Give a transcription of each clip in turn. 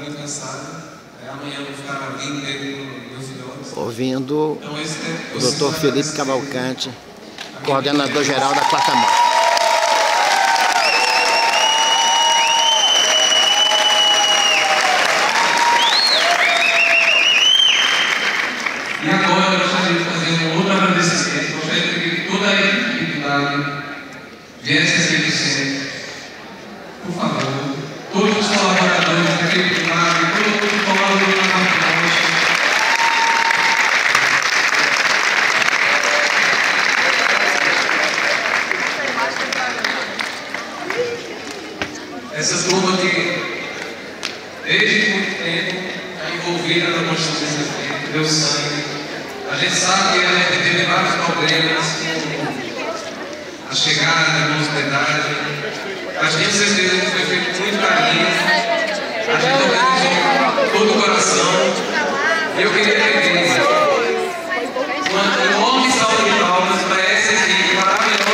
muito cansado. Amanhã eu vou ficar vindo dele no filhote. Ouvindo Então, o Dr. Felipe Cavalcante, coordenador-geral da Quarta Mão. E agora eu gostaria de fazer um outro agradecimento. Eu gostaria de que toda a equipe do Dário viesse aqui do centro. Por favor, todos os colaboradores da equipe do Dário, todos os colaboradores da Quarta Mão. Essa turma que, desde muito tempo, está envolvida na construção desse evento, deu sangue. A gente sabe que a gente teve vários problemas com a chegada, com hospedagem, mas tenho certeza que foi feito com muito carinho. A gente organizou todo o coração. E eu queria pedir uma enorme salva de palmas para essa equipe maravilhosa.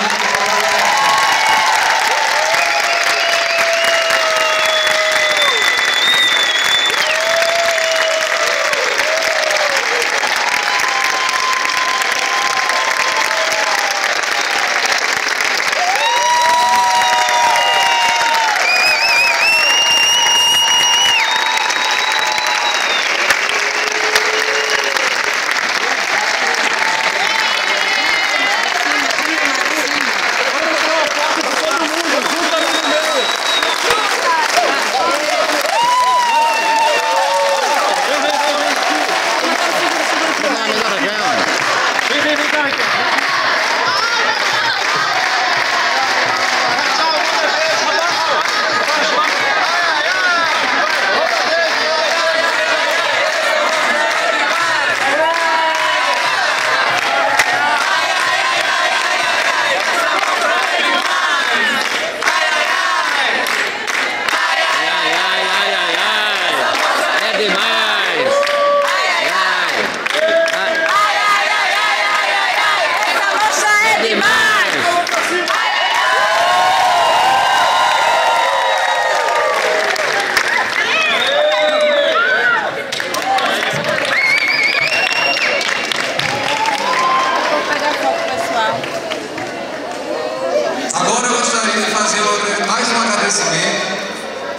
Agora eu gostaria de fazer mais um agradecimento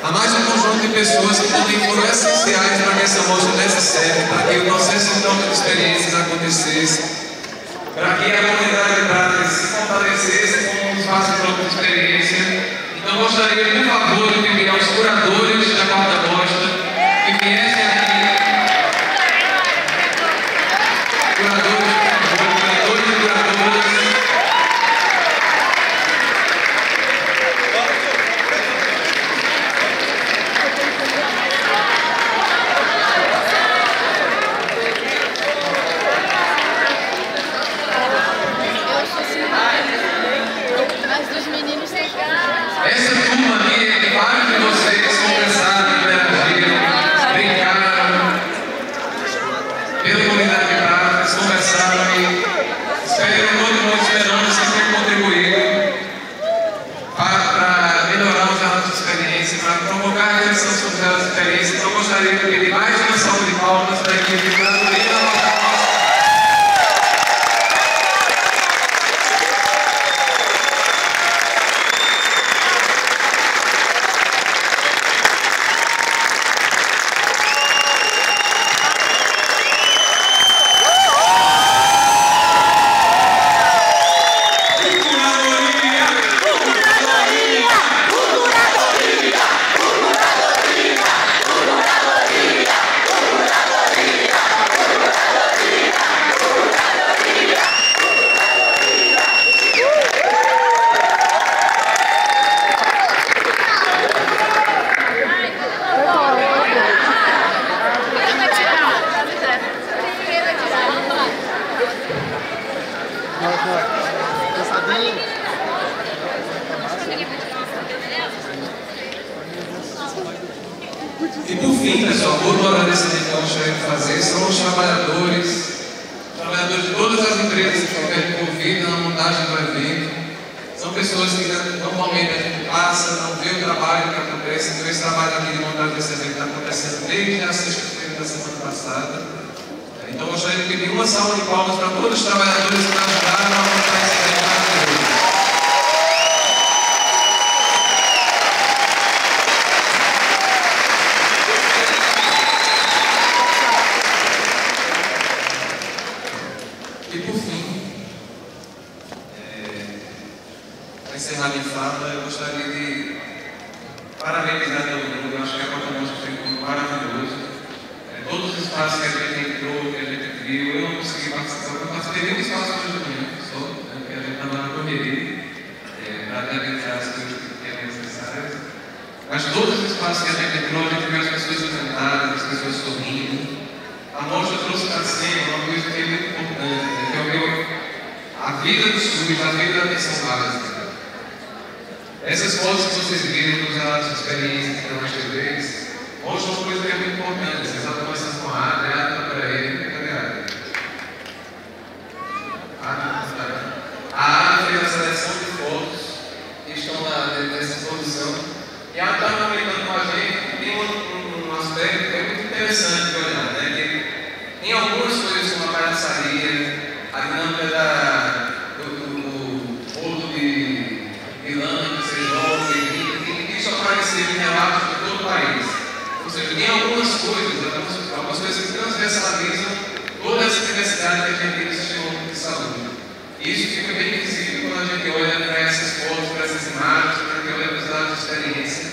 a mais um conjunto de pessoas que também foram essenciais para que essa moça desse certo, para que o processo de troca de experiências acontecesse, para que a comunidade de Pratas se fortalecesse com um espaço de troca de experiência. Então gostaria, por favor, de pedir aos curadores da Quarta Mostra que viessem aqui. Curadores, por favor, curadores e curadoras. Essa turma aqui, vários de vocês conversaram, interagiram, brincaram, pela comunidade de Pratas, conversaram e continuam esperando sempre contribuir para melhorar os relatos de experiência, para provocar a reflexão sobre os relatos de experiência. Então, eu gostaria de pedir mais uma salva de palmas para a equipe de curadoria da Quarta Mostra. E por fim, pessoal, outro agradecimento que eu gostaria de fazer são os trabalhadores de todas as empresas que estiveram envolvidas na montagem do evento. São pessoas que normalmente a gente passa, não vê o trabalho que acontece, então esse trabalho aqui de montagem desse evento está acontecendo desde a sexta-feira da semana passada. Então, eu gostaria de pedir uma salva de palmas para todos os trabalhadores que nos ajudaram a montar esse evento hoje. E por fim, para encerrar minha fala, eu gostaria de parabenizar todo mundo. Eu acho que a Porta Mostra foi um maravilhoso. Todos os espaços que a gente entrou, que a gente viu, eu não consegui participar. Eu participei de um espaço hoje de manhã, só, porque a gente estava na correria, para organizar as coisas que eram necessárias. Mas todos os espaços que a gente entrou, a gente viu as pessoas encantadas, as pessoas sorrindo. A mostra trouxe para cima uma coisa que é muito importante, que é a vida do SUS, a vida da atenção básica. Essas fotos que vocês viram dos relatos de experiência que nós tivemos, mostram uma coisa que é muito importante. Vocês estão conversando com a Adria, para ele, cadê a Adria? A Adria fez a seleção de fotos que estão nessa exposição, e ela está comentando com a gente. Tem um aspecto que é muito interessante de olhar, né? Que tem algumas coisas como a palhaçaria, a dinâmica do bolo de lã, que seja jovem, que isso apareceu em relatos de todo o país. Ou seja, tem algumas coisas que transversalizam toda essa diversidade que a gente tem no sistema de saúde. E isso fica bem visível quando a gente olha para essas fotos, para essas imagens, quando a gente olha para os dados de experiência.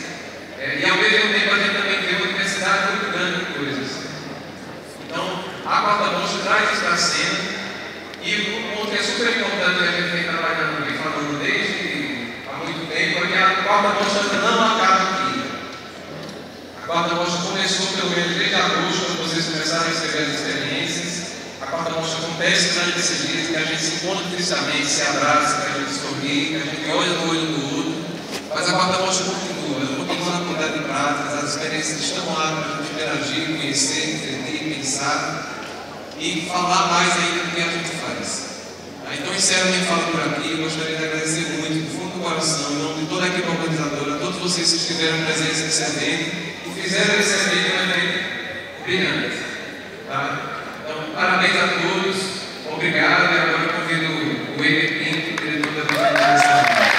E ao mesmo tempo a gente também vê uma diversidade muito grande de coisas. Então, a Quarta Mostra traz isso para a cena. E um ponto que é super importante que a gente vem trabalhando aqui, falando desde há muito tempo, é que a Quarta Mostra não acaba aqui. A Quarta Mostra começou pelo menos desde agosto, quando vocês começaram a escrever as experiências. A Quarta Mostra acontece durante esses dias, que a gente se encontra fisicamente, se abraça, que a gente sorri, que a gente olha no olho do outro. Mas a Quarta Mostra continua na comunidade de práticas, as experiências estão lá para a gente interagir, conhecer, entender, pensar e falar mais ainda do que a gente faz. Então, encerro minha fala por aqui. Eu gostaria de agradecer muito, do fundo do coração, em nome de toda a equipe organizadora, a todos vocês que estiveram presentes nesse evento e fizeram esse evento um evento brilhante. Tá? Então, parabéns a todos, obrigado. E agora eu convido o Eber Pinto, diretor da organização.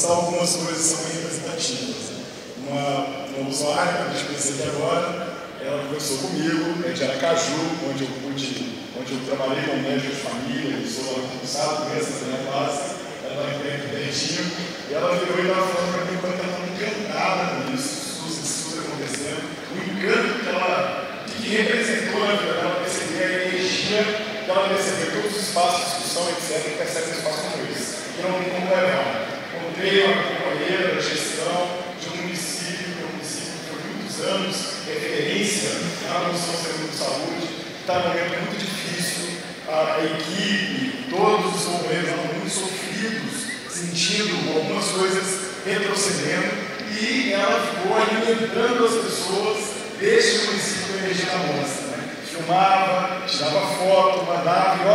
Algumas coisas são representativas. Uma usuária que eu conheci aqui agora, ela conversou comigo, de Aracaju, onde eu trabalhei com médicos de família, sou concursado, conheço a minha classe, ela estava em pertinho, e ela virou e estava falando para mim quanto ela estava encantada com isso, tudo acontecendo, o encanto que representou na vida dela, perceber a energia que ela percebeu, todos os espaços de discussão, etc., que percebe um espaço como esse, que não tem como levar. Encontrei uma companheira da gestão de um município que foi muitos anos referência na promoção do seguro de saúde, está num momento muito difícil, a equipe, todos os companheiros estavam muito sofridos, sentindo algumas coisas retrocedendo, e ela ficou alimentando as pessoas deste município com a energia da mostra. Né? Filmava, tirava foto, mandava, e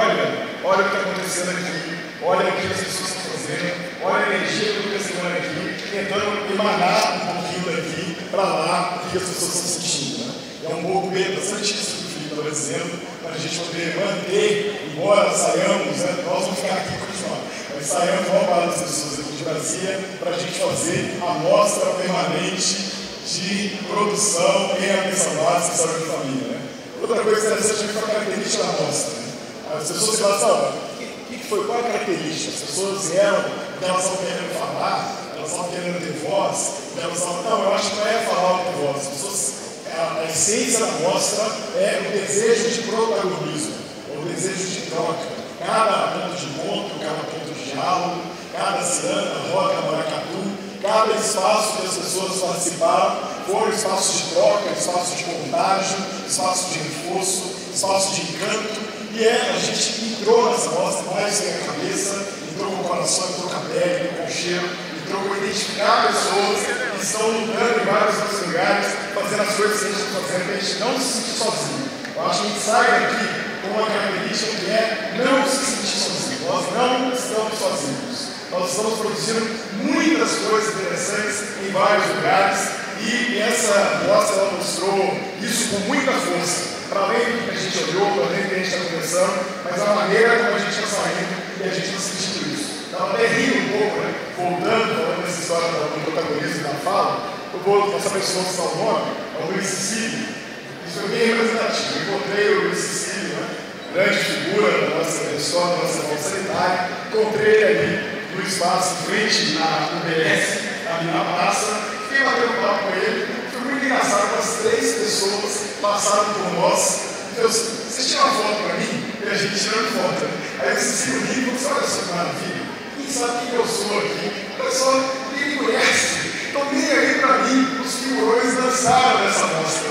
olha o que está acontecendo aqui, olha o que as pessoas estão fazendo, olha a energia que eu estou recebendo aqui, tentando emanar um pouquinho daqui para lá o que as pessoas estão sentindo. Né? É um pouco bastante isso que o Felipe estava dizendo, para a gente poder manter, embora saiamos, né? Nós vamos ficar aqui e continuar, mas saiamos, vamos para as pessoas aqui de Brasília, para a gente fazer a mostra permanente de produção em atenção básica e saúde de família. Né? Outra coisa interessante foi a característica da mostra. Né? As pessoas se falam, qual é a característica? As pessoas vieram, elas estão querendo falar, elas estão querendo ter voz, elas estão... Não, eu acho que não é falar ou ter voz. As pessoas, a essência da mostra é o desejo de protagonismo, o desejo de troca, cada ponto de encontro, cada ponto de diálogo, cada ciranda, roda, maracatu, cada espaço que as pessoas participaram foram espaços de troca, espaços de contágio, espaços de reforço, espaços de encanto, e a gente entrou nessa mostra mais sem a cabeça, entrou com o coração, entrou com a pele, entrou com o cheiro, entrou com identificar pessoas que estão lutando em vários outros lugares, fazendo as coisas que a gente está fazendo, para a gente não se sentir sozinho. Eu acho que a gente sai daqui com uma característica que é não se sentir sozinho. Nós não estamos sozinhos. Nós estamos produzindo muitas coisas interessantes em vários lugares e essa mostra ela mostrou isso com muita força. Para além do que a gente olhou, para além do que a gente está conversando, mas a maneira como a gente está saindo e a gente está sentindo isso. Estava até rindo um pouco, né? Voltando, falando dessa história do protagonismo da fala, eu vou passar para a pessoa que está o nome, é o Luiz Cecílio. Isso foi bem representativo. Eu encontrei o Luiz Cecílio, né? Grande figura da nossa história, da nossa volta sanitária. Encontrei ele ali no espaço em frente à UBS, ali na praça. Fiquei batendo papo com ele. Foi muito engraçado, umas 3 pessoas passaram por nós. Deus, vocês tiram uma foto para mim? E a gente tirando foto. Aí o Cecílio riu e disse: olha só que maravilha. Quem sabe quem eu sou aqui? Olha só, ninguém me conhece. Então nem aí para mim, os figurões dançaram nessa mostra.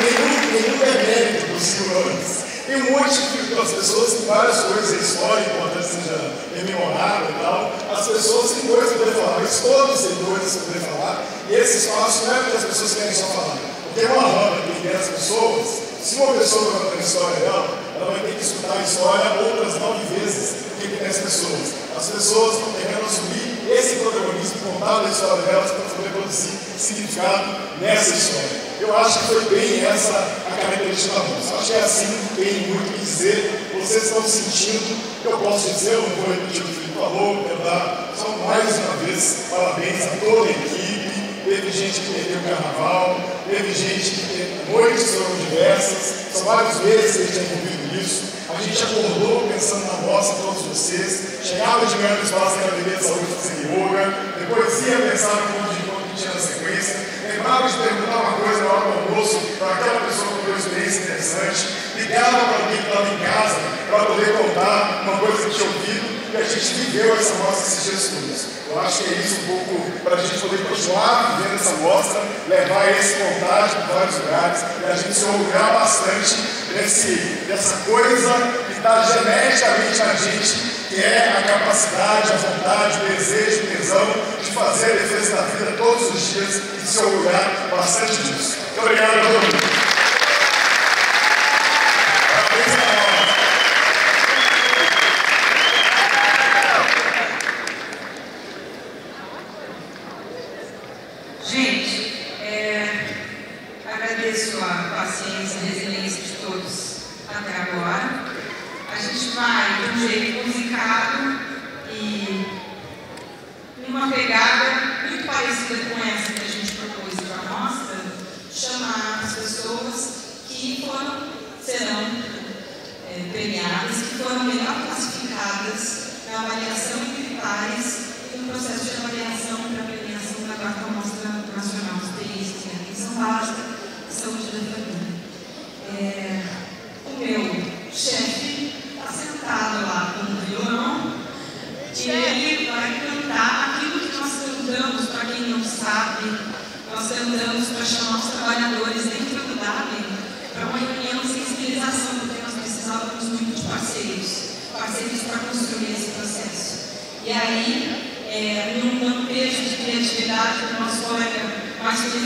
Nenhum demérito dos figurões. Tem um monte de pessoas, tem várias coisas, a história importante seja rememorável e tal. As pessoas têm coisas para poder falar, mas todos têm coisas para poder falar. E esse espaço não é porque as pessoas querem só falar. Porque é uma roda que tem 10 pessoas. Se uma pessoa vai contar a história dela, ela vai ter que escutar a história outras 9 vezes do que 10 pessoas. As pessoas estão querendo assumir esse protagonismo, contar a história delas para poder produzir significado nessa história. Eu acho que foi bem essa a característica da música. Acho que é assim, tem muito o que dizer. Vocês estão sentindo, eu posso dizer, eu não vou repetir o que o Felipe falou, eu dar só mais uma vez parabéns a toda a equipe. Teve gente que perdeu o carnaval, teve gente que teve noites que foram diversas, são vários meses que a gente tem envolvido nisso. A gente acordou pensando na nossa, todos vocês, chegava de manhã no espaço da Academia de Saúde fazendo yoga, depois ia pensar no ponto de encontro que tinha na sequência, lembrava de perguntar uma coisa na hora do almoço para aquela pessoa que teve uma experiência interessante, ligava para alguém que estava em casa para poder contar uma coisa que tinha ouvido, e a gente viveu essa mostra esses dias todos. Eu acho que é isso um pouco para a gente poder continuar vivendo essa mostra, levar esse contágio para vários lugares e a gente se orgulhar bastante dessa coisa que está geneticamente a gente, que é a capacidade, a vontade, o desejo, o tesão de fazer a defesa da vida todos os dias e se orgulhar bastante disso. Muito obrigado a todo mundo. Gente, agradeço a paciência e a resiliência de todos até agora. A gente vai de um jeito musicado e numa pegada muito parecida com essa que a gente propôs para a mostra, chamar as pessoas que serão premiadas, que foram melhor classificadas na avaliação entre pares e no processo de avaliação para a premiação da 4ª Mostra Nacional de Experiências em São Paulo e Saúde da Família. O meu chefe está sentado lá com o violão e ele vai cantar aquilo que nós cantamos, para quem não sabe, nós cantamos para chamar os trabalhadores dentro do DAB para uma reunião de sensibilização, porque nós precisávamos muito de parceiros para construir esse processo. E aí, num lampejo de criatividade do nosso colega mais conhecido,